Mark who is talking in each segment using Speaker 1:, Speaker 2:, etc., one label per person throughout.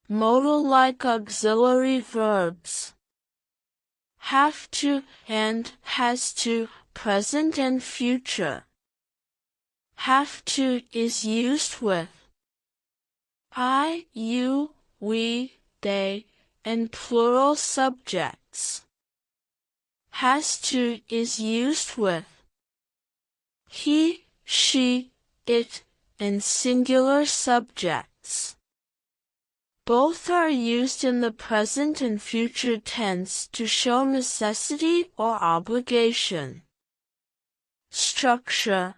Speaker 1: modal-like auxiliary verbs. Have to and has to, present and future. Have to is used with I, you, we, they, and plural subjects. Has to is used with he, she, it, and singular subjects. Both are used in the present and future tense to show necessity or obligation. Structure.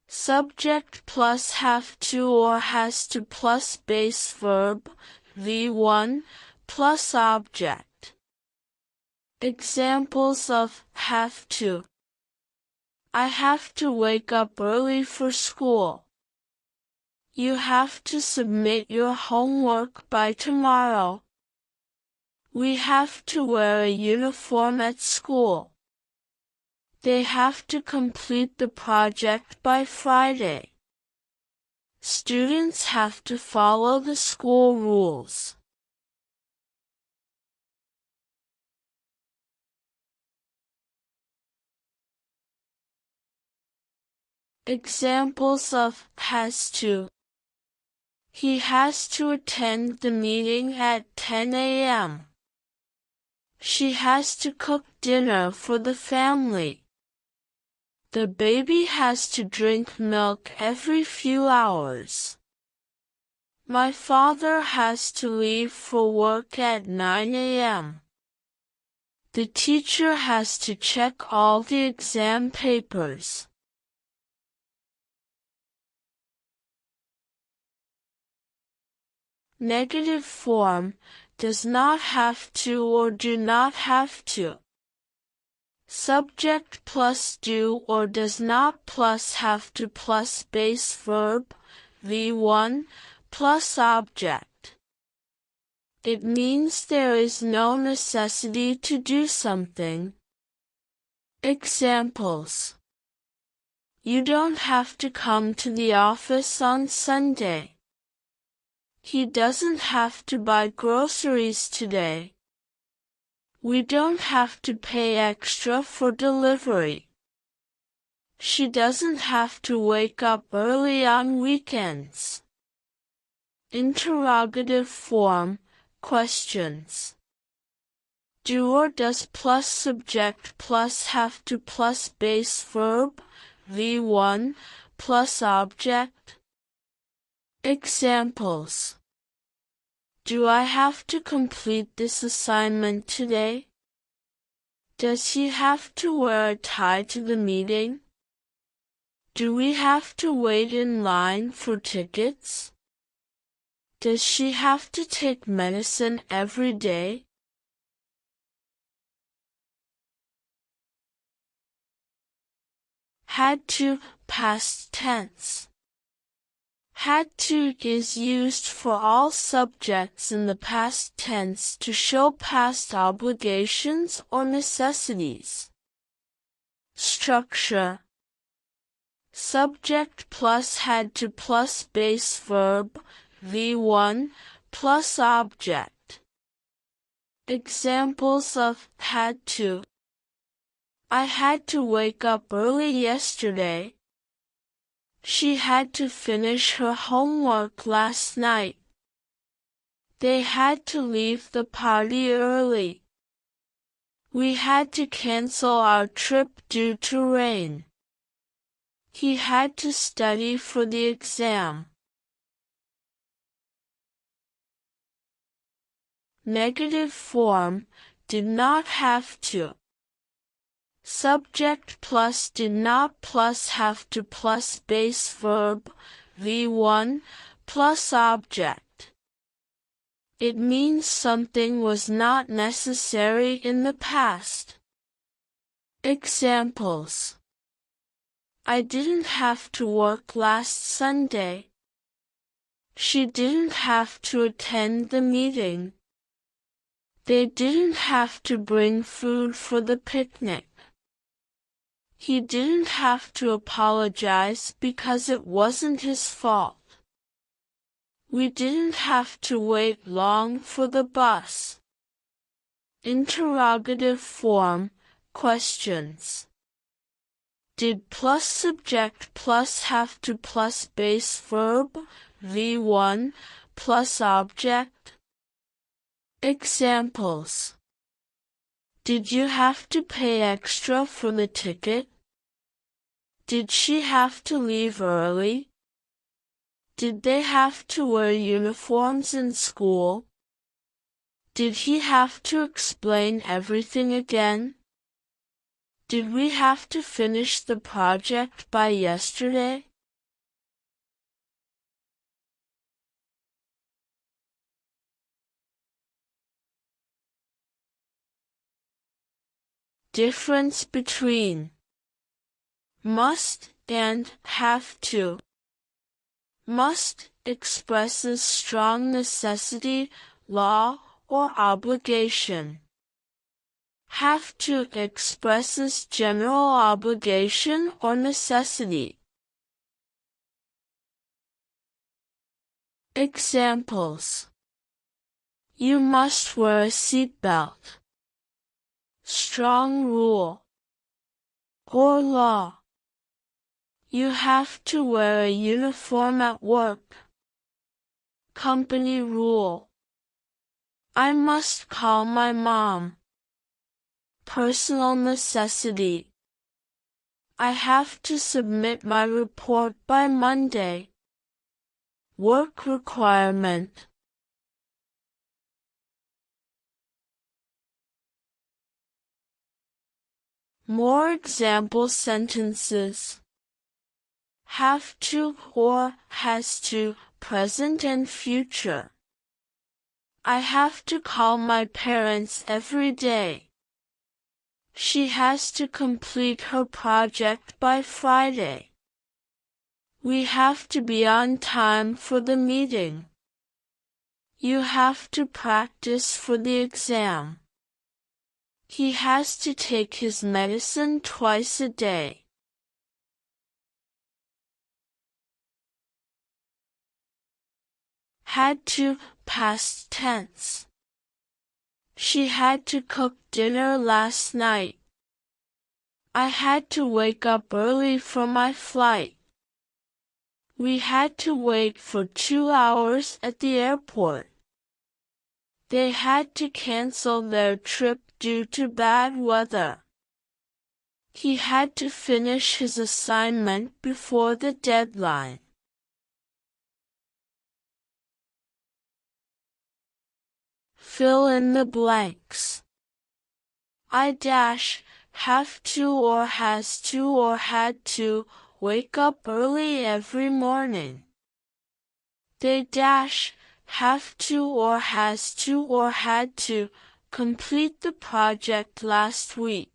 Speaker 1: Subject plus have to or has to plus base verb, V1, plus object. Examples of have to. I have to wake up early for school. You have to submit your homework by tomorrow. We have to wear a uniform at school. They have to complete the project by Friday. Students have to follow the school rules. Examples of has to. He has to attend the meeting at 10 a.m. She has to cook dinner for the family. The baby has to drink milk every few hours. My father has to leave for work at 9 a.m. The teacher has to check all the exam papers. Negative form, does not have to or do not have to. Subject plus do or does not plus have to plus base verb, V1, plus object. It means there is no necessity to do something. Examples. You don't have to come to the office on Sunday. He doesn't have to buy groceries today. We don't have to pay extra for delivery. She doesn't have to wake up early on weekends. Interrogative form, questions. Do or does plus subject plus have to plus base verb, V1, plus object? Examples. Do I have to complete this assignment today? Does he have to wear a tie to the meeting? Do we have to wait in line for tickets? Does she have to take medicine every day? Had to, past tense. Had to is used for all subjects in the past tense to show past obligations or necessities. Structure. Subject plus had to plus base verb, V1, plus object. Examples of had to. I had to wake up early yesterday. She had to finish her homework last night. They had to leave the party early. We had to cancel our trip due to rain. He had to study for the exam. Negative form, did not have to. Subject plus did not plus have to plus base verb, V1, plus object. It means something was not necessary in the past. Examples. I didn't have to work last Sunday. She didn't have to attend the meeting. They didn't have to bring food for the picnic. He didn't have to apologize because it wasn't his fault. We didn't have to wait long for the bus. Interrogative form, questions. Did plus subject plus have to plus base verb, V1, plus object? Examples. Did you have to pay extra for the ticket? Did she have to leave early? Did they have to wear uniforms in school? Did he have to explain everything again? Did we have to finish the project by yesterday? Difference between must and have to. Must expresses strong necessity, law, or obligation. Have to expresses general obligation or necessity. Examples. You must wear a seatbelt. Strong rule or law. You have to wear a uniform at work. Company rule. I must call my mom. Personal necessity. I have to submit my report by Monday. Work requirement. More example sentences. Have to or has to, present and future. I have to call my parents every day. She has to complete her project by Friday. We have to be on time for the meeting. You have to practice for the exam. He has to take his medicine twice a day. Had to, past tense. She had to cook dinner last night. I had to wake up early for my flight. We had to wait for 2 hours at the airport. They had to cancel their trip due to bad weather. He had to finish his assignment before the deadline. Fill in the blanks. I have to or has to or had to wake up early every morning. They have to or has to or had to complete the project last week.